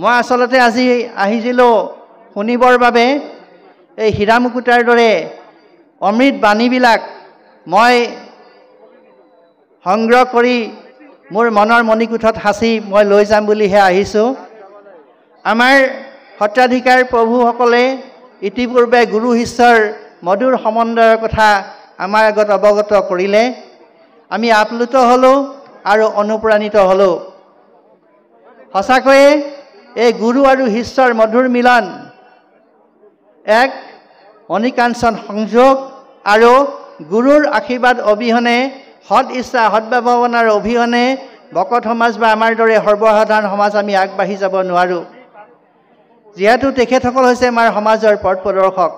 মই আচলতে আজি আহিছিলোঁ শুনিবৰ বাবে এই হীৰা মুকুতাৰ দৰে অমৃত বাণীবিলাক মই সংগ্ৰহ কৰি মোৰ মনৰ মণিকোঠত সাঁচি মই লৈ যাম বুলিহে আহিছোঁ। আমাৰ সত্ৰাধিকাৰ প্ৰভুসকলে ইতিপূৰ্বে গুৰু শিষ্যৰ মধুৰ সম্বন্ধৰ কথা আমাৰ আগত অৱগত কৰিলে। আমি আপ্লুত হ'লোঁ আৰু অনুপ্ৰাণিত হ'লোঁ। সঁচাকৈয়ে এই গুৰু আৰু শিষ্যৰ মধুৰ মিলন এক অনিকাঞ্চন সংযোগ আৰু গুৰুৰ আশীৰ্বাদ অবিহনে সৎ ইচ্ছা সদ্ভাৱনাৰ অবিহনে ভকত সমাজ বা আমাৰ দৰে সৰ্বসাধাৰণ সমাজ আমি আগবাঢ়ি যাব নোৱাৰোঁ। যিহেতু তেখেতসকল হৈছে আমাৰ সমাজৰ পথ প্ৰদৰ্শক।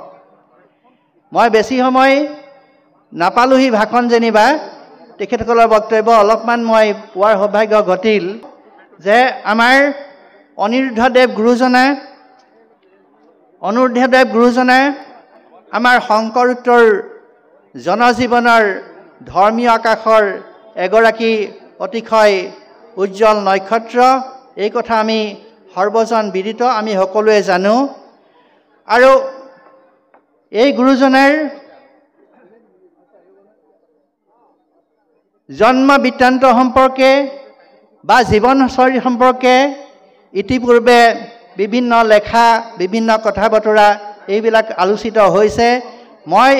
মই বেছি সময় নাপালোহি ভাষণ যেনিবা তেখেতসকলৰ বক্তব্য অলপমান মই পোৱাৰ সৌভাগ্য ঘটিল যে আমাৰ অনিৰুদ্ধদেৱ গুৰুজনা আমাৰ শংকৰোত্তৰ জনজীৱনৰ ধৰ্মীয় আকাশৰ এগৰাকী অতিশয় উজ্জ্বল নক্ষত্ৰ। এই কথা আমি সৰ্বজন বিদিত, আমি সকলোৱে জানো। আৰু এই গুৰুজনাৰ জন্ম বৃত্তান্ত সম্পৰ্কে বা জীৱনশৈলী সম্পৰ্কে ইতিপূৰ্বে বিভিন্ন লেখা বিভিন্ন কথা বতৰা এইবিলাক আলোচিত হৈছে। মই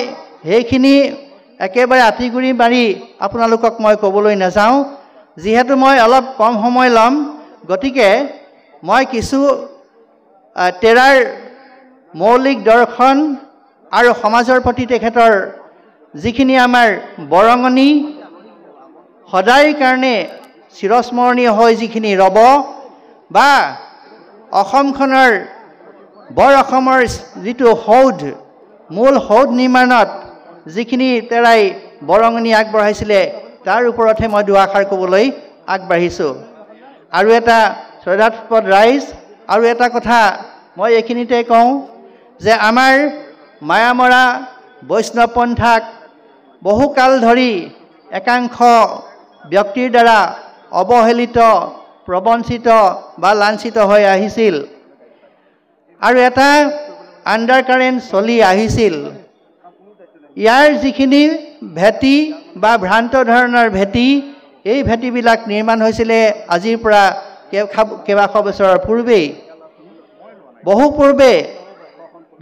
সেইখিনি একেবাৰে আঁতিগুৰি মাৰি আপোনালোকক মই ক'বলৈ নাযাওঁ, যিহেতু মই অলপ কম সময় ল'ম। গতিকে মই কিছু তেৰাৰ মৌলিক দৰ্শন আৰু সমাজৰ প্ৰতি তেখেতৰ যিখিনি আমাৰ বৰঙণি সদায় কাৰণে চিৰস্মৰণীয় হৈ যিখিনি ৰ'ব বা অসমখনৰ বৰ অসমৰ যিটো সৌধ মূল সৌধ নিৰ্মাণত যিখিনি তেৰাই বৰঙণি আগবঢ়াইছিলে তাৰ ওপৰতহে মই দুআষাৰ ক'বলৈ আগবাঢ়িছোঁ। আৰু এটা শ্ৰদ্ধাস্পদ ৰাইজ আৰু এটা কথা মই এইখিনিতে কওঁ যে আমাৰ মায়ামৰা বৈষ্ণৱ পন্থাক বহুকাল ধৰি একাংশ ব্যক্তিৰ দ্বাৰা অৱহেলিত প্ৰবঞ্চিত বা লাঞ্ছিত হৈ আহিছিল আৰু এটা আণ্ডাৰ কাৰেণ্ট চলি আহিছিল। ইয়াৰ যিখিনি ভেটি বা ভ্ৰান্ত ধৰণৰ ভেটি, এই ভেটিবিলাক নিৰ্মাণ হৈছিলে আজিৰ পৰা কেইবাশ বছৰৰ পূৰ্বেই। বহু পূৰ্বে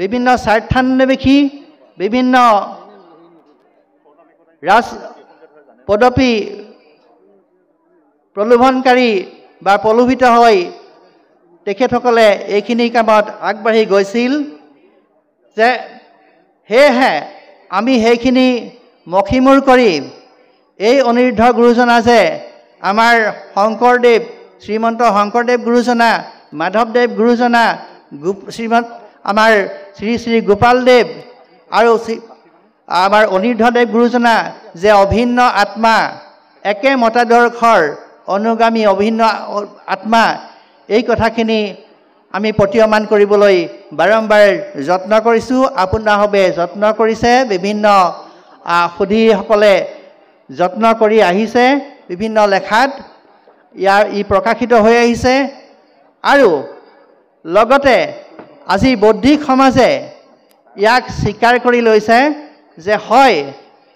বিভিন্ন স্বাৰ্থান্বেষী বিভিন্ন ৰাজ পদপী প্ৰলোভনকাৰী বা প্ৰলোভিত হৈ তেখেতসকলে এইখিনি কামত আগবাঢ়ি গৈছিল যে সেয়েহে আমি সেইখিনি মষিমূৰ কৰি এই অনিৰুদ্ধ গুৰুজনা যে আমাৰ শংকৰদেৱ শ্ৰীমন্ত শংকৰদেৱ গুৰুজনা, মাধৱদেৱ গুৰুজনা, আমাৰ শ্ৰী শ্ৰী গোপালদেৱ আৰু আমাৰ অনিৰুদ্ধদেৱ গুৰুজনা যে অভিন্ন আত্মা, একে মতাদৰ্শৰ অনুগামী অভিন্ন আত্মা, এই কথাখিনি আমি প্ৰতীয়মান কৰিবলৈ বাৰম্বাৰ যত্ন কৰিছোঁ। আপোনাসবে যত্ন কৰিছে, বিভিন্ন সুধীসকলে যত্ন কৰি আহিছে, বিভিন্ন লেখাত ই প্ৰকাশিত হৈ আহিছে। আৰু লগতে আজি বৌদ্ধিক সমাজে ইয়াক স্বীকাৰ কৰি লৈছে যে হয়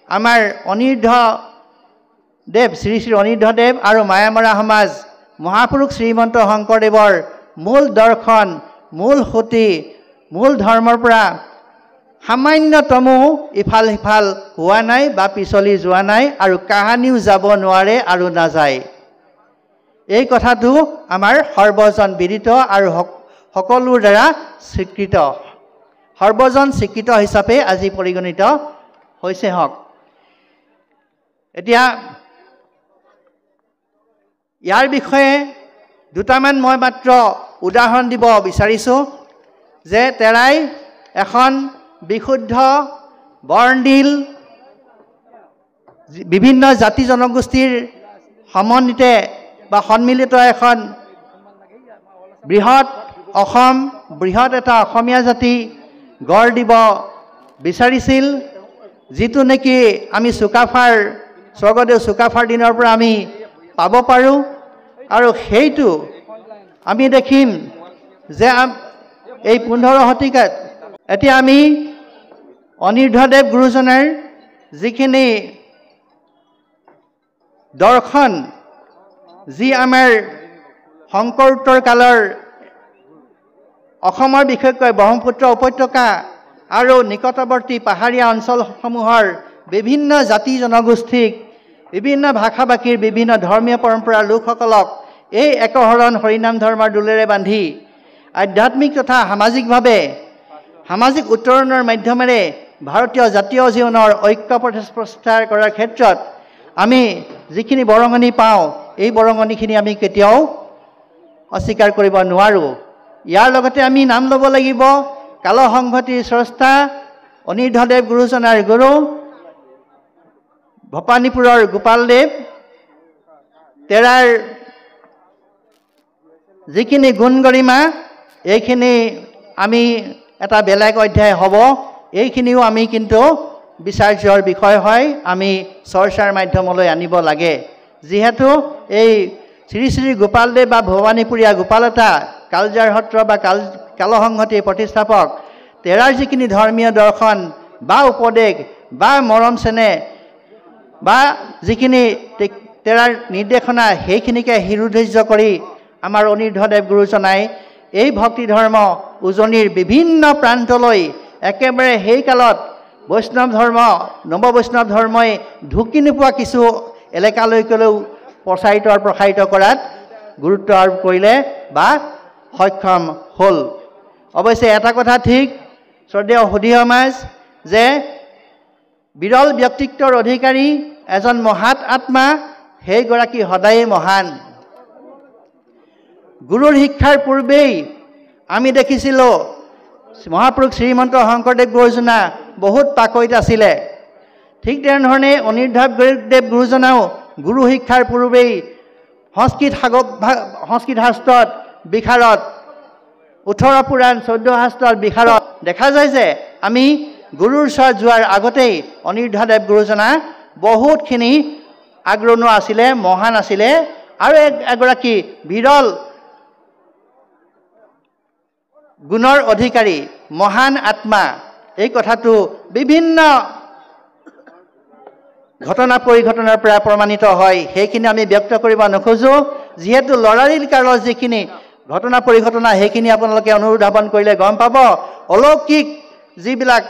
আমাৰ অনিৰুদ্ধদেৱ শ্ৰী শ্ৰী অনিৰুদ্ধদেৱ আৰু মায়ামৰা সমাজ মহাপুৰুষ শ্ৰীমন্ত শংকৰদেৱৰ মূল দৰ্শন, মূল সুঁতি, মূল ধৰ্মৰ পৰা সামান্যতমো ইফাল সিফাল হোৱা নাই বা পিছলি যোৱা নাই আৰু কাহানিও যাব নোৱাৰে আৰু নাযায়। এই কথাটো আমাৰ সৰ্বজন বিদিত আৰু সকলোৰ দ্বাৰা স্বীকৃত, সৰ্বজন স্বীকৃত হিচাপে আজি পৰিগণিত হৈছে হওক। এতিয়া ইয়াৰ বিষয়ে দুটামান মই মাত্ৰ উদাহৰণ দিব বিচাৰিছোঁ যে তেৰাই এখন বিশুদ্ধ বৰ্ণিল বিভিন্ন জাতি জনগোষ্ঠীৰ সমন্বিতে বা সন্মিলিত এখন বৃহৎ অসম, বৃহৎ এটা অসমীয়া জাতি গঢ় দিব বিচাৰিছিল, যিটো নেকি আমি স্বৰ্গদেউ চুকাফাৰ দিনৰ পৰা আমি পাব পাৰোঁ। আৰু সেইটো আমি দেখিম যে এই 15 শতিকাত এতিয়া আমি অনিৰুদ্ধদেৱ গুৰুজনাৰ যিখিনি দৰ্শন যি আমাৰ শংকৰোত্তৰ কালৰ অসমৰ বিশেষকৈ ব্ৰহ্মপুত্ৰ উপত্যকা আৰু নিকটৱৰ্তী পাহাৰীয়া অঞ্চলসমূহৰ বিভিন্ন জাতি জনগোষ্ঠীক বিভিন্ন ভাষা ভাষীৰ বিভিন্ন ধৰ্মীয় পৰম্পৰাৰ লোকসকলক এই একহৰণ হৰিনাম ধৰ্মৰ দোলেৰে বান্ধি আধ্যাত্মিক তথা সামাজিকভাৱে সামাজিক উত্তৰণৰ মাধ্যমেৰে ভাৰতীয় জাতীয় জীৱনৰ ঐক্য প্ৰতিষ্ঠা কৰাৰ ক্ষেত্ৰত আমি যিখিনি বৰঙণি পাওঁ এই বৰঙণিখিনি আমি কেতিয়াও অস্বীকাৰ কৰিব নোৱাৰোঁ। ইয়াৰ লগতে আমি নাম ল'ব লাগিব কালসংহতিৰ স্ৰষ্টা অনিৰুদ্ধদেৱ গুৰুজনাৰ গুৰু ভপানীপুৰৰ গোপালদেৱ তেৰাৰ যিখিনি গুণ গৰিমা এইখিনি আমি এটা বেলেগ অধ্যায় হ'ব, এইখিনিও আমি কিন্তু বিচাৰ্যৰ বিষয় হয়, আমি চৰ্চাৰ মাধ্যমলৈ আনিব লাগে। যিহেতু এই শ্ৰী শ্ৰী গোপালদেৱ বা ভৱানীপুৰীয়া গোপালতা কালজাৰ সত্ৰ বা কালসংহতিৰ প্ৰতিষ্ঠাপক তেৰাৰ যিখিনি ধৰ্মীয় দৰ্শন বা উপদেশ বা মৰম চেনেহ বা যিখিনি তেৰাৰ নিৰ্দেশনা সেইখিনিকে শিৰোধাৰ্য কৰি আমাৰ অনিৰুদ্ধদেৱ গুৰুজনাই এই ভক্তি ধৰ্ম উজনিৰ বিভিন্ন প্ৰান্তলৈ একেবাৰে সেই কালত বৈষ্ণৱ ধৰ্ম নৱবৈষ্ণৱ ধৰ্মই ঢুকি নোপোৱা কিছু এলেকালৈকেও প্ৰসাৰিত কৰাত গুৰুত্ব আৰোপ কৰিলে বা সক্ষম হ'ল। অৱশ্যে এটা কথা ঠিক শ্ৰদ্ধেয় সুধী সমাজ যে বিৰল ব্যক্তিত্বৰ অধিকাৰী এজন মহাত আত্মা সেইগৰাকী সদায়ে মহান। গুৰুৰ শিক্ষাৰ পূৰ্বেই আমি দেখিছিলোঁ মহাপুৰুষ শ্ৰীমন্ত শংকৰদেৱ গুৰুজনা বহুত পাকৈত আছিলে। ঠিক তেনেধৰণে অনিৰুদ্ধদেৱ গুৰুজনাও গুৰু শিক্ষাৰ পূৰ্বেই সংস্কৃত শাস্ত্ৰত বিশাৰদ 18 পুৰাণ 14 শাস্ত্ৰত বিশাৰদ দেখা যায় যে আমি গুৰুৰ ওচৰত যোৱাৰ আগতেই অনিৰুদ্ধদেৱ গুৰুজনা বহুতখিনি আগ্ৰহ আছিলে, মহান আছিলে আৰু এগৰাকী বিৰল গুণৰ অধিকাৰী মহান আত্মা। এই কথাটো বিভিন্ন ঘটনা পৰিঘটনাৰ পৰা প্ৰমাণিত হয়, সেইখিনি আমি ব্যক্ত কৰিব নোখোজোঁ। যিহেতু লৰাৰিৰ কালৰ যিখিনি ঘটনা পৰিঘটনা সেইখিনি আপোনালোকে অনুধাৱন কৰিলে গম পাব। অলৌকিক যিবিলাক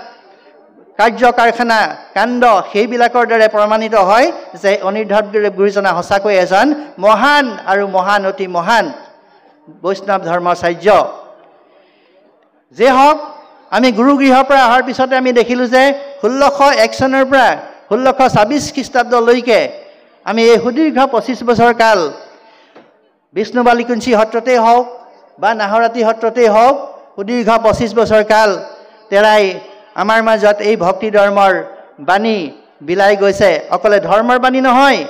কাৰ্য কাৰখানা কাণ্ড সেইবিলাকৰ দ্বাৰা প্ৰমাণিত হয় যে অনিৰুদ্ধদেৱ গুৰুজনা সঁচাকৈ এজন মহান আৰু মহান অতি মহান বৈষ্ণৱ ধৰ্মাচাৰ্য। যে হওক আমি গুৰুগৃহৰ পৰা অহাৰ পিছতে আমি দেখিলোঁ যে 1601 চনৰ পৰা 1626 খ্ৰীষ্টাব্দলৈকে আমি এই সুদীৰ্ঘ 25 বছৰ কাল বিষ্ণু বালিকুঞ্চী সত্ৰতেই হওক বা নাহৰাতি সত্ৰতেই হওক সুদীৰ্ঘ 25 বছৰ কাল তেৰাই আমাৰ মাজত এই ভক্তি ধৰ্মৰ বাণী বিলাই গৈছে। অকলে ধৰ্মৰ বাণী নহয়,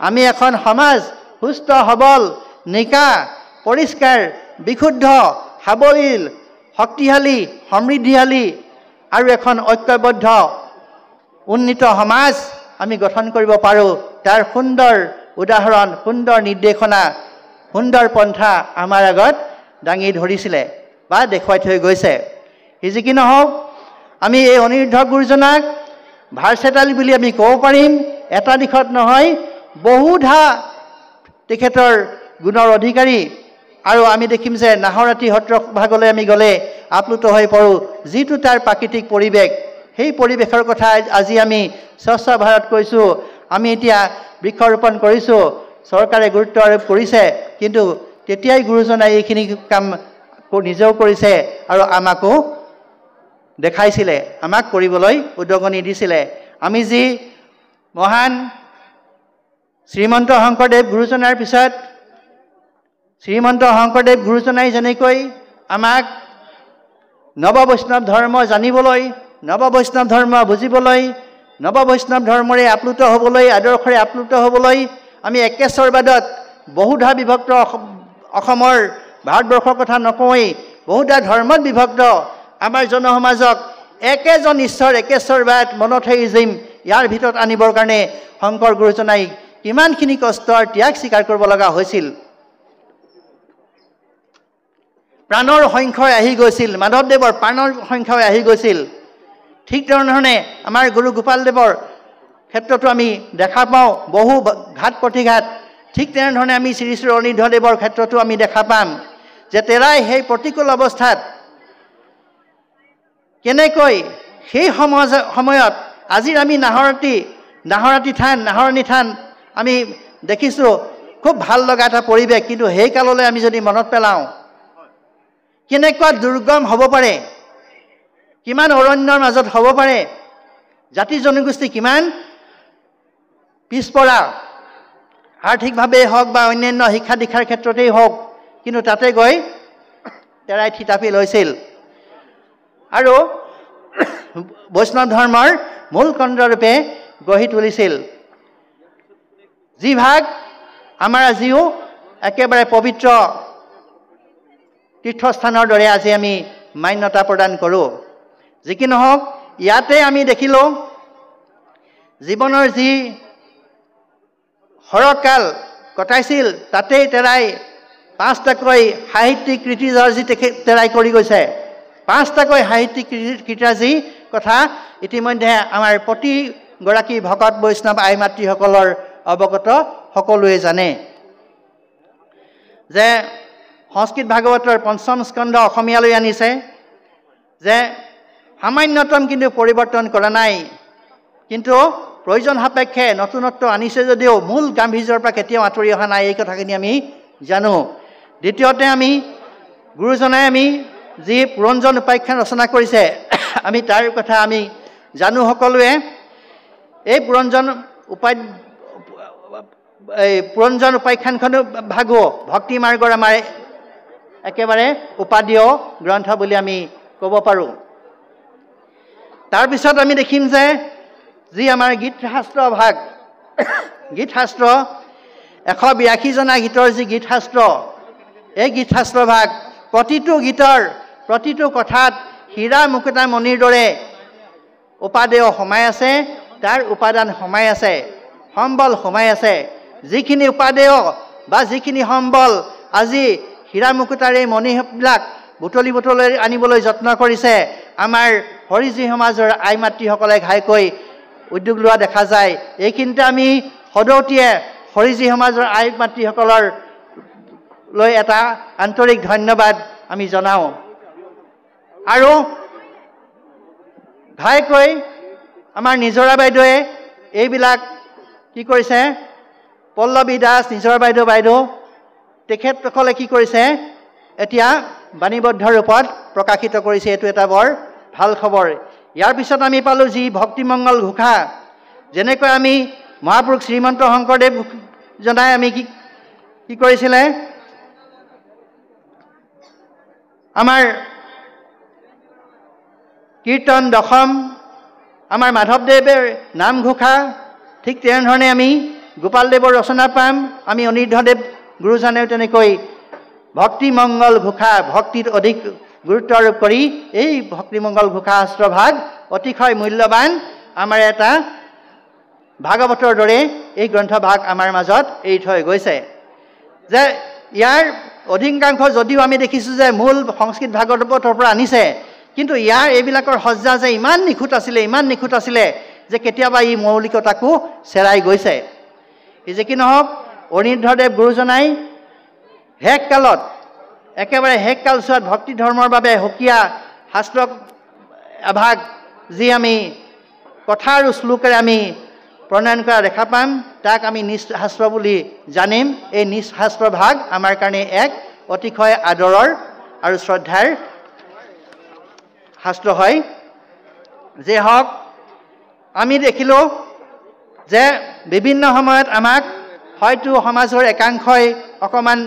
আমি এখন সমাজ সুস্থ সবল নিকা পৰিষ্কাৰ বিশুদ্ধ সাৱলীল শক্তিশালী সমৃদ্ধিশালী আৰু এখন ঐক্যবদ্ধ উন্নীত সমাজ আমি গঠন কৰিব পাৰোঁ, তাৰ সুন্দৰ উদাহৰণ সুন্দৰ নিৰ্দেশনা সুন্দৰ পন্থা আমাৰ আগত দাঙি ধৰিছিলে বা দেখুৱাই থৈ গৈছে। যি কি নহওক আমি এই অনিৰুদ্ধ গুৰুজনাক ভাৰ্চেটাইল বুলি আমি ক'ব পাৰিম। এটা দিশত নহয় বহুধা তেখেতৰ গুণৰ অধিকাৰী। আৰু আমি দেখিম যে নাহৰাতি সত্ৰ ভাগলৈ আমি গ'লে আপ্লুত হৈ পৰোঁ। যিটো তাৰ প্ৰাকৃতিক পৰিৱেশ সেই পৰিৱেশৰ কথা আজি আমি স্বচ্ছ ভাৰত কৈছোঁ, আমি এতিয়া বৃক্ষৰোপণ কৰিছোঁ, চৰকাৰে গুৰুত্ব আৰোপ কৰিছে, কিন্তু তেতিয়াই গুৰুজনাই এইখিনি কাম নিজেও কৰিছে আৰু আমাকো দেখাইছিলে, আমাক কৰিবলৈ উদগনি দিছিলে। আমি যি মহান শ্ৰীমন্ত শংকৰদেৱ গুৰুজনাৰ পিছত শ্ৰীমন্ত শংকৰদেৱ গুৰুজনাই যেনেকৈ আমাক নৱবৈষ্ণৱ ধৰ্ম জানিবলৈ, নৱবৈষ্ণৱ ধৰ্ম বুজিবলৈ, নৱবৈষ্ণৱ ধৰ্মৰে আপ্লুত হ'বলৈ, আদৰ্শৰে আপ্লুত হ'বলৈ আমি একেশ্বৰবাদত বহুধা বিভক্ত অসমৰ ভাৰতবৰ্ষৰ কথা নকওঁৱেই, বহুধা ধৰ্মত বিভক্ত আমাৰ জনসমাজক একেজন ঈশ্বৰ একেশ্বৰবাদ মনথেইজিম ইয়াৰ ভিতৰত আনিবৰ কাৰণে শংকৰ গুৰুজনাই কিমানখিনি কষ্ট আৰু ত্যাগ স্বীকাৰ কৰিব লগা হৈছিল। প্ৰাণৰ সংখ্যাই আহি গৈছিল, মাধৱদেৱৰ প্ৰাণৰ সংখ্যাই আহি গৈছিল। ঠিক তেনেধৰণে আমাৰ গুৰু গোপালদেৱৰ ক্ষেত্ৰতো আমি দেখা পাওঁ বহু ঘাত প্ৰতিঘাত। ঠিক তেনেধৰণে আমি শ্ৰী শ্ৰী অনিৰুদ্ধদেৱৰ ক্ষেত্ৰতো আমি দেখা পাম যে তেৰাই সেই প্ৰতিকূল অৱস্থাত কেনেকৈ সেই সময়ত আজিৰ আমি নাহৰণি থান আমি দেখিছোঁ, খুব ভাল লগা এটা পৰিৱেশ। কিন্তু সেই কাললৈ আমি যদি মনত পেলাওঁ, কেনেকুৱা দুৰ্গম হ'ব পাৰে, কিমান অৰণ্যৰ মাজত হ'ব পাৰে, জাতি জনগোষ্ঠী কিমান পিছপৰা, আৰ্থিকভাৱেই হওক বা অন্যান্য শিক্ষা দীক্ষাৰ ক্ষেত্ৰতেই হওক, কিন্তু তাতে গৈ তেৰাই থিতাপি লৈছিল আৰু বৈষ্ণৱ ধৰ্মৰ মূল কেন্দ্ৰৰূপে গঢ়ি তুলিছিল। যি ভাগ আমাৰ আজিও একেবাৰে পবিত্ৰ তীৰ্থস্থানৰ দৰে আজি আমি মান্যতা প্ৰদান কৰোঁ। যি কি নহওক, ইয়াতে আমি দেখিলোঁ জীৱনৰ যি সৰহকাল কটাইছিল, তাতেই তেৰাই 5টাকৈ সাহিত্যিক কৃতিৰাজি তেৰাই কৰি গৈছে। 5টাকৈ সাহিত্যিক কৃতিৰাজি কথা ইতিমধ্যে আমাৰ প্ৰতিগৰাকী ভকত বৈষ্ণৱ আই মাতৃসকলৰ অৱগত সকলোৱে জানে যে সংস্কৃত ভাগৱতৰ ৫ম স্কন্ধ অসমীয়ালৈ আনিছে, যে সামান্যতম কিন্তু পৰিৱৰ্তন কৰা নাই, কিন্তু প্ৰয়োজন সাপেক্ষে নতুনত্ব আনিছে যদিও মূল গাম্ভীৰ্যৰ পৰা কেতিয়াও আঁতৰি অহা নাই, এই কথাখিনি আমি জানো। দ্বিতীয়তে আমি গুৰুজনাই আমি যি পুৰঞ্জন উপাখ্যান ৰচনা কৰিছে, আমি তাৰ কথা আমি জানো সকলোৱে। এই পুৰঞ্জন উপাখ্যানখন ভাগো ভক্তি মাৰ্গৰ আমাৰ একেবাৰে উপাদেয় গ্ৰন্থ বুলি আমি ক'ব পাৰোঁ। তাৰপিছত আমি দেখিম যে যি আমাৰ গীতশাস্ত্ৰ ভাগ, গীতশাস্ত্ৰ 182জনা গীতৰ যি গীতশাস্ত্ৰ, এই গীতশাস্ত্ৰ ভাগ প্ৰতিটো গীতৰ প্ৰতিটো কথাত হীৰা মুকুতা মণিৰ দৰে উপাদেয় সোমাই আছে, তাৰ উপাদান সোমাই আছে, সম্বল সোমাই আছে। যিখিনি উপাদেয় বা যিখিনি সম্বল আজি হীৰা মুকুতাৰে মণিবিলাক বুটলি আনিবলৈ যত্ন কৰিছে, আমাৰ হৰিজী সমাজৰ আই মাতৃসকলে ঘাইকৈ উদ্যোগ লোৱা দেখা যায়। এইখিনিতে আমি সদৌতিয়ে হৰিজী সমাজৰ আই মাতৃসকলৰ লৈ এটা আন্তৰিক ধন্যবাদ আমি জনাওঁ। আৰু ঘাইকৈ আমাৰ নিজৰা বাইদেৱে এইবিলাক কি কৰিছে, পল্লৱী দাস নিজৰা বাইদেউ তেখেতসকলে কি কৰিছে, এতিয়া বাণীবদ্ধ ৰূপত প্ৰকাশিত কৰিছে। এইটো এটা বৰ ভাল খবৰ। ইয়াৰ পিছত আমি পালোঁ যি ভক্তিমংগল ঘোষা, যেনেকৈ আমি মহাপুৰুষ শ্ৰীমন্ত শংকৰদেৱ জনাই আমি কি কৰিছিলে, আমাৰ কীৰ্তন দশম, আমাৰ মাধৱদেৱে নামঘোষা, ঠিক তেনেধৰণে আমি গোপালদেৱৰ ৰচনা পাম। আমি অনিৰুদ্ধদেৱ গুৰুজনেও তেনেকৈ ভক্তিমংগল ঘোষা, ভক্তিত অধিক গুৰুত্ব আৰোপ কৰি এই ভক্তিমংগল ঘোষা শাস্ত্ৰভাগ অতিশয় মূল্যৱান আমাৰ এটা ভাগৱতৰ দৰে এই গ্ৰন্থভাগ আমাৰ মাজত এৰি থৈ গৈছে। যে ইয়াৰ অধিকাংশ যদিও আমি দেখিছোঁ যে মূল সংস্কৃত ভাগৱতৰ পৰা আনিছে, কিন্তু ইয়াৰ এইবিলাকৰ সজ্জা যে ইমান নিখুঁত আছিলে যে কেতিয়াবা ই মৌলিকতাকো চেৰাই গৈছে। যে কি নহওক, অনিৰুদ্ধদেৱ গুৰুজনাই একেবাৰে শেষ কালছোৱাত ভক্তি ধৰ্মৰ বাবে সুকীয়া শাস্ত্ৰ এভাগ যি আমি কথা আৰু শ্লোকেৰে আমি প্ৰণয়ন কৰা দেখা পাম, তাক আমি নিজ শাস্ত্ৰ বুলি জানিম। এই নিজ শাস্ত্ৰ ভাগ আমাৰ কাৰণে এক অতিশয় আদৰৰ আৰু শ্ৰদ্ধাৰ শাস্ত্ৰ হয়। যে হওক, আমি দেখিলোঁ যে বিভিন্ন সময়ত আমাক হয়তো সমাজৰ একাংশই অকণমান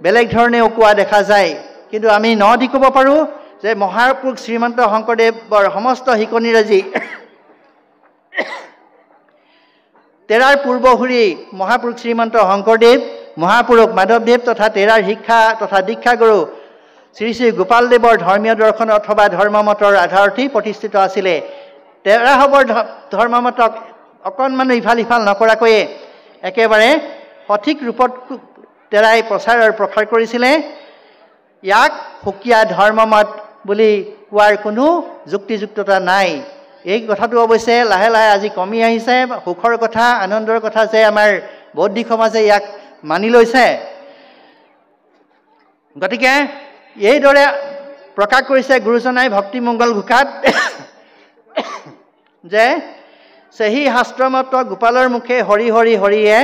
বেলেগ ধৰণেও কোৱা দেখা যায়, কিন্তু আমি দি ক'ব পাৰোঁ যে মহাপুৰুষ শ্ৰীমন্ত শংকৰদেৱৰ সমস্ত শিকনিৰাজি তেৰাৰ পূৰ্বসূৰী মহাপুৰুষ শ্ৰীমন্ত শংকৰদেৱ, মহাপুৰুষ মাধৱদেৱ তথা তেৰাৰ শিক্ষা তথা দীক্ষাগুৰু শ্ৰী শ্ৰী গোপালদেৱৰ ধৰ্মীয় দৰ্শন অথবা ধৰ্মমতৰ আধাৰতেই প্ৰতিষ্ঠিত আছিলে। তেৰাসৱৰ ধৰ্মমতক অকণমানো ইফাল সিফাল নকৰাকৈয়ে একেবাৰে সঠিক ৰূপত তেৰাই প্ৰচাৰ আৰু প্ৰসাৰ কৰিছিলে। ইয়াক সুকীয়া ধৰ্মমত বুলি কোৱাৰ কোনো যুক্তিযুক্ততা নাই। এই কথাটো অৱশ্যে লাহে লাহে আজি কমি আহিছে। সুখৰ কথা, আনন্দৰ কথা যে আমাৰ বৌদ্ধিক সমাজে ইয়াক মানি লৈছে। গতিকে এইদৰে প্ৰকাশ কৰিছে গুৰুজনাই ভক্তিমংগল ঘোষাত যে সেহি শাস্ত্ৰমত গোপালৰ মুখে হৰি হৰি হৰিয়ে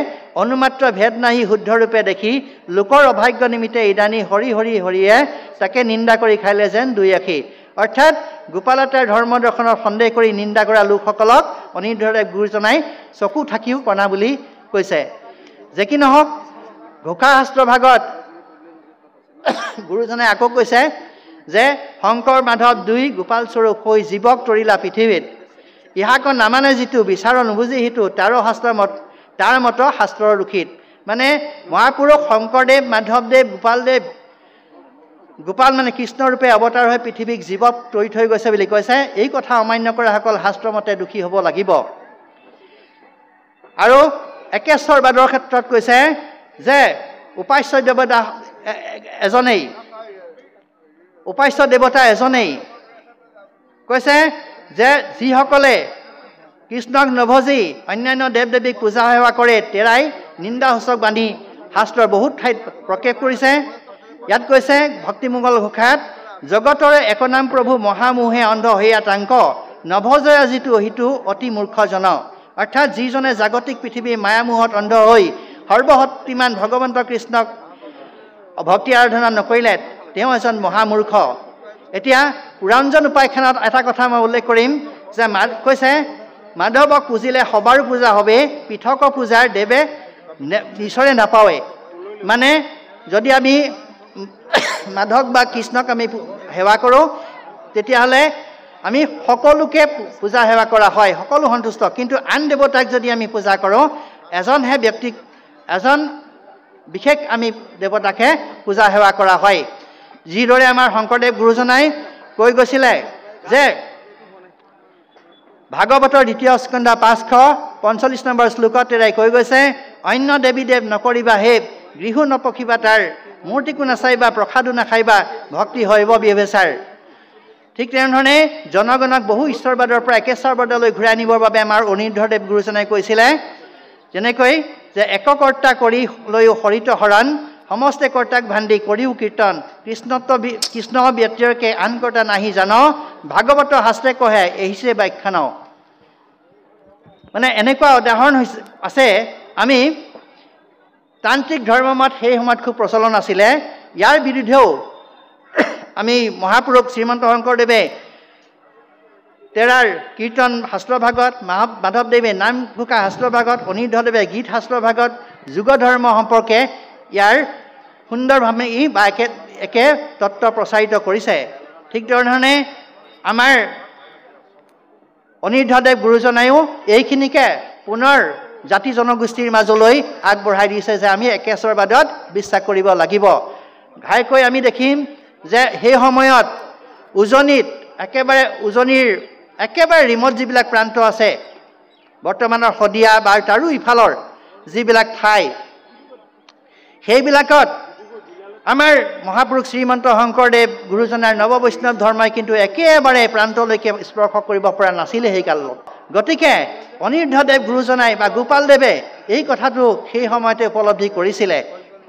অনুমাত্ৰ ভেদ নাহি শুদ্ধৰূপে দেখি লোকৰ অভাগ্য নিমিত্তে ইদানী হৰি হৰি হৰিয়ে তাকে নিন্দা কৰি খাইলে যেন দুই আখি। অৰ্থাৎ গোপালতাৰ ধৰ্ম দৰ্শনত সন্দেহ কৰি নিন্দা কৰা লোকসকলক অনিৰুদ্ধদেৱ গুৰুজনাই চকু থাকিও কণা বুলি কৈছে। যে কি নহওক ঘোষা শাস্ত্ৰ ভাগত গুৰুজনাই আকৌ কৈছে যে শংকৰ মাধৱ দুই গোপাল স্বৰূপ হৈ জীৱক তৰিলা পৃথিৱীত। ইহাক নামানে যিটো বিচাৰ নুবুজি সিটো তাৰ মত শাস্ত্ৰৰ ৰুখিত। মানে মহাপুৰুষ শংকৰদেৱ, মাধৱদেৱ, গোপাল মানে কৃষ্ণৰূপে অৱতাৰ হৈ পৃথিৱীক জীৱক তৰি থৈ গৈছে বুলি কৈছে। এই কথা অমান্য কৰাসকল শাস্ত্ৰমতে দোষী হ'ব লাগিব। আৰু একেশ্বৰবাদৰ ক্ষেত্ৰত কৈছে যে উপাস্য দেৱতা এজনেই কৈছে যে যিসকলে কৃষ্ণক নভজি অন্যান্য দেৱ দেৱীক পূজা সেৱা কৰে তেৰাই নিন্দাসূচক বাণী শাস্ত্ৰৰ বহুত ঠাইত প্ৰক্ষেপ কৰিছে। ইয়াত কৈছে ভক্তিমংগল ঘোষাত জগতৰে একনাম প্ৰভু মহামোহে অন্ধ হৈয়া তাংক নভজয়া যিটো সিটো অতি মূৰ্খজন। অৰ্থাৎ যিজনে জাগতিক পৃথিৱীৰ মায়ামোহত অন্ধ হৈ সৰ্বশক্তিমান ভগৱন্ত কৃষ্ণক ভক্তি আৰাধনা নকৰিলে তেওঁ এজন মহামূৰ্খ। এতিয়া পুৰাঞ্জন উপাখ্যানত এটা কথা মই উল্লেখ কৰিম যে কৈছে মাধৱক পুজিলে সবাৰো পূজা হবে, পৃথক পূজাৰ দেৱে ঈশ্বৰে নাপাৱে। মানে যদি আমি মাধৱ বা কৃষ্ণক আমি সেৱা কৰোঁ তেতিয়াহ'লে আমি সকলোকে পূজা সেৱা কৰা হয়, সকলো সন্তুষ্ট। কিন্তু আন দেৱতাক যদি আমি পূজা কৰোঁ এজন বিশেষ আমি দেৱতাকহে পূজা সেৱা কৰা হয়। যিদৰে আমাৰ শংকৰদেৱ গুৰুজনাই কৈ গৈছিলে যে ভাগৱতৰ ২য় স্কন্ধ ৫৪৫ নম্বৰ শ্লোকত তেৰাই কৈ গৈছে অন্য দেৱী দেৱ নকৰিবা হেপ, গৃহো নপখিবা তাৰ, মূৰ্তিকো নাচাইবা, প্ৰসাদো নাখাইবা, ভক্তি হৈব ব্যভিচাৰ। ঠিক তেনেধৰণে জনগণক বহু ঈশ্বৰবাদৰ পৰা একেশ্বৰবাদলৈ ঘূৰাই আনিবৰ বাবে আমাৰ অনিৰুদ্ধদেৱ গুৰুজনাই কৈছিলে যেনেকৈ যে এককৰ্তা কৰি লৈও হৰিত হৰণ, সমস্তে কৰ্তাক ভাণ্ডি কৰিও কীৰ্তন, কৃষ্ণ ব্যতিৰকে আন কৰ্তা নাহি জান, ভাগৱত শাস্ত্ৰে কহে এহিছে ব্যাখ্যান। মানে এনেকুৱা উদাহৰণ আছে। আমি তান্ত্ৰিক ধৰ্মমত সেই সময়ত খুব প্ৰচলন আছিলে। ইয়াৰ বিৰুদ্ধেও আমি মহাপুৰুষ শ্ৰীমন্ত শংকৰদেৱে তেৰাৰ কীৰ্তন শাস্ত্ৰভাগত, মাধৱদেৱে নাম ঘোষা শাস্ত্ৰভাগত, অনিৰুদ্ধদেৱে গীত শাস্ত্ৰভাগত যুগ ধৰ্ম সম্পৰ্কে ইয়াৰ সুন্দৰভাৱে বা একে তত্ত্ব প্ৰচাৰিত কৰিছে। ঠিক তেনেধৰণে আমাৰ অনিৰুদ্ধদেৱ গুৰুজনায়ো এইখিনিকে পুনৰ জাতি জনগোষ্ঠীৰ মাজলৈ আগবঢ়াই দিছে যে আমি একেশ্বৰবাদত বিশ্বাস কৰিব লাগিব। ঘাইকৈ আমি দেখিম যে সেই সময়ত উজনিৰ একেবাৰে ৰিমট যিবিলাক প্ৰান্ত আছে, বৰ্তমানৰ শদিয়া বা তাৰো ইফালৰ যিবিলাক ঠাই, সেইবিলাকত আমাৰ মহাপুৰুষ শ্ৰীমন্ত শংকৰদেৱ গুৰুজনাৰ নৱবৈষ্ণৱ ধৰ্মই কিন্তু একেবাৰে প্ৰান্তলৈকে স্পৰ্শ কৰিব পৰা নাছিলে সেই কালত। গতিকে অনিৰুদ্ধদেৱ গুৰুজনাই বা গোপালদেৱে এই কথাটো সেই সময়তে উপলব্ধি কৰিছিলে।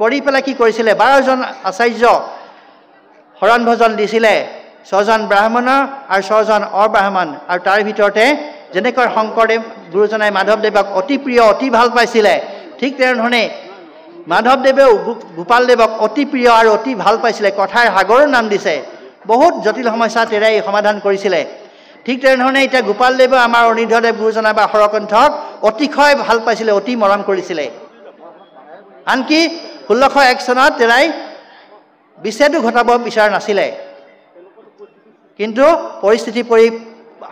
কৰি পেলাই কি কৰিছিলে, 12জন আচাৰ্য শৰণ ভজন দিছিলে, 6জন ব্ৰাহ্মণ আৰু 6জন অব্ৰাহ্মণ। আৰু তাৰ ভিতৰতে যেনেকৈ শংকৰদেৱ গুৰুজনাই মাধৱদেৱক অতি প্ৰিয়, অতি ভাল পাইছিলে, ঠিক তেনেধৰণে মাধৱদেৱেও গোপালদেৱক অতি প্ৰিয় আৰু অতি ভাল পাইছিলে। কথাৰ সাগৰৰ নাম দিছে। বহুত জটিল সমস্যা তেৰাই সমাধান কৰিছিলে। ঠিক তেনেধৰণে এতিয়া গোপালদেৱে আমাৰ অনিৰুদ্ধদেৱ গুৰুজনা বা হৰকণ্ঠক অতিশয় ভাল পাইছিলে, অতি মৰম কৰিছিলে। আনকি 1601 চনত তেৰাই বিচ্ছেদো ঘটাব বিচৰা নাছিলে। কিন্তু পৰিস্থিতি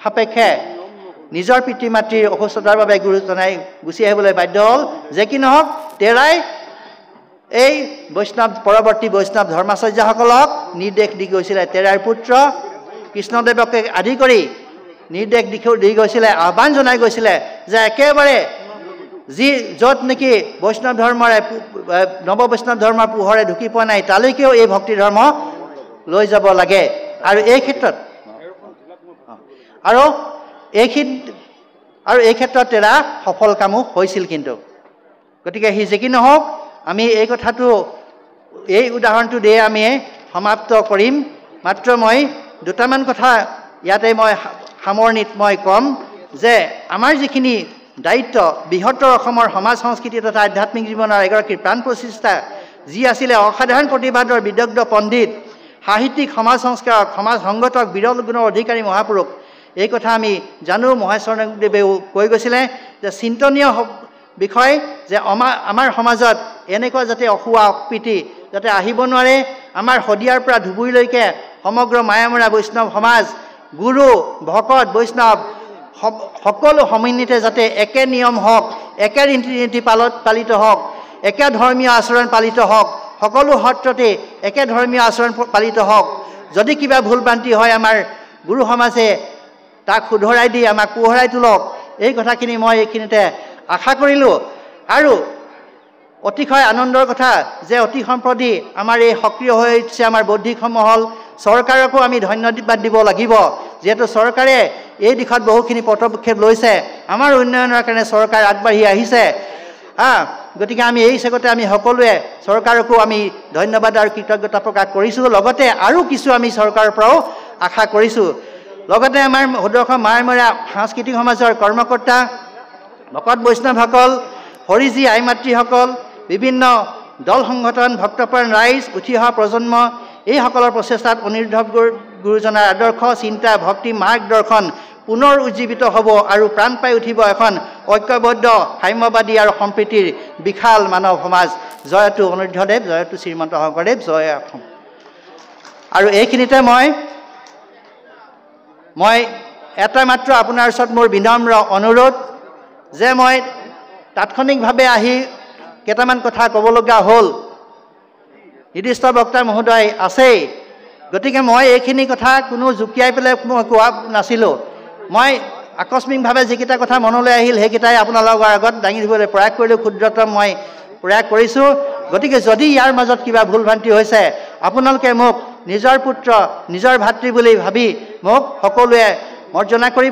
সাপেক্ষে নিজৰ পিতৃ মাতৃৰ অসুস্থতাৰ বাবে গুৰুজনাই গুচি আহিবলৈ বাধ্য হ'ল। যে কি নহওক তেৰাই এই পৰৱৰ্তী বৈষ্ণৱ ধৰ্মাচাৰ্যসকলক নিৰ্দেশ দি গৈছিলে। তেৰাৰ পুত্ৰ কৃষ্ণদেৱকে আদি কৰি নিৰ্দেশ দি গৈছিলে, আহ্বান জনাই গৈছিলে যে একেবাৰে য'ত নেকি বৈষ্ণৱ ধৰ্মৰে নৱবৈষ্ণৱ ধৰ্মৰ পোহৰে ঢুকি পোৱা নাই তালৈকেও এই ভক্তি ধৰ্ম লৈ যাব লাগে আৰু এই ক্ষেত্ৰত আৰু এই ক্ষেত্ৰত তেৰা সফল কামো হৈছিল কিন্তু গতিকে সি যে কি নহওক আমি এই কথাটো এই উদাহৰণটো দিয়ে আমি সমাপ্ত কৰিম মাত্ৰ মই দুটামান কথা ইয়াতে মই সামৰণিত মই কম যে আমাৰ যিখিনি দায়িত্ব বৃহত্তৰ অসমৰ সমাজ সংস্কৃতি তথা আধ্যাত্মিক জীৱনৰ এগৰাকী প্ৰাণ প্ৰচেষ্টা যি আছিলে অসাধাৰণ প্ৰতিবাদৰ বিদগ্ধ পণ্ডিত সাহিত্যিক সমাজ সংস্কাৰক সমাজ সংগঠক বিৰল গুণৰ অধিকাৰী মহাপুৰুষ এই কথা আমি জানো মহেশ্বৰদেৱেও কৈ গৈছিলে যে চিন্তনীয় বিষয় যে আমাৰ সমাজত এনেকুৱা যাতে অসুৱা অকৃতি যাতে আহিব নোৱাৰে আমাৰ শদিয়াৰ পৰা ধুবুৰীলৈকে সমগ্ৰ মায়ামৰা বৈষ্ণৱ সমাজ গুৰু ভকত বৈষ্ণৱ সকলো সমন্বিতে যাতে একে নিয়ম হওক একে ৰীতি নীতি পালিত হওক একে ধৰ্মীয় আচৰণ পালিত হওক সকলো সত্ৰতে একে ধৰ্মীয় আচৰণ পালিত হওক যদি কিবা ভুল ভ্ৰান্তি হয় আমাৰ গুৰু সমাজে তাক শুধৰাই দি আমাক পোহৰাই তোলক এই কথাখিনি মই এইখিনিতে আশা কৰিলোঁ আৰু অতিশয় আনন্দৰ কথা যে অতি সম্প্ৰতি আমাৰ এই সক্ৰিয় হৈ উঠিছে আমাৰ বৌদ্ধিক মহল চৰকাৰকো আমি ধন্যবাদ দিব লাগিব যিহেতু চৰকাৰে এই দিশত বহুখিনি পদক্ষেপ লৈছে আমাৰ উন্নয়নৰ কাৰণে চৰকাৰ আগবাঢ়ি আহিছে গতিকে আমি এই চেগতে আমি সকলোৱে চৰকাৰকো আমি ধন্যবাদ আৰু কৃতজ্ঞতা প্ৰকাশ কৰিছোঁ লগতে আৰু কিছু আমি চৰকাৰৰ পৰাও আশা কৰিছোঁ লগতে আমাৰ সদৌ মায়ামৰা সাংস্কৃতিক সমাজৰ কৰ্মকৰ্তা ভকত বৈষ্ণৱসকল হৰিজী আই মাতৃসকল বিভিন্ন দল সংগঠন ভক্তপ্ৰাণ ৰাইজ উঠি অহা প্ৰজন্ম এইসকলৰ প্ৰচেষ্টাত অনিৰুদ্ধ গুৰুজনাৰ আদৰ্শ চিন্তা ভক্তি মাৰ্গদৰ্শন পুনৰ উজ্জীৱিত হ'ব আৰু প্ৰাণ পাই উঠিব এখন ঐক্যবদ্ধ সাম্যবাদী আৰু সম্প্ৰীতিৰ বিশাল মানৱ সমাজ জয়তু অনিৰুদ্ধদেৱ জয়তু শ্ৰীমন্ত শংকৰদেৱ জয় অসম আৰু এইখিনিতে মই এটা মাত্ৰ আপোনাৰ ওচৰত মোৰ বিনম্ৰ অনুৰোধ যে মই তাৎক্ষণিকভাৱে আহি কেইটামান কথা ক'বলগা হ'ল নিৰ্দিষ্ট বক্তা মহোদয় আছেই গতিকে মই এইখিনি কথা কোনো জুকিয়াই পেলাই মই কোৱা নাছিলোঁ মই আকস্মিকভাৱে যিকেইটা কথা মনলৈ আহিল সেইকেইটাই আপোনালোকৰ আগত দাঙি ধৰিবলৈ প্ৰয়াস কৰিলোঁ ক্ষুদ্ৰতম মই প্ৰয়াস কৰিছোঁ গতিকে যদি ইয়াৰ মাজত কিবা ভুল ভ্ৰান্তি হৈছে আপোনালোকে মোক নিজৰ পুত্ৰ নিজৰ ভাতৃ বুলি ভাবি মোক সকলোৱে মৰ্জনা কৰিব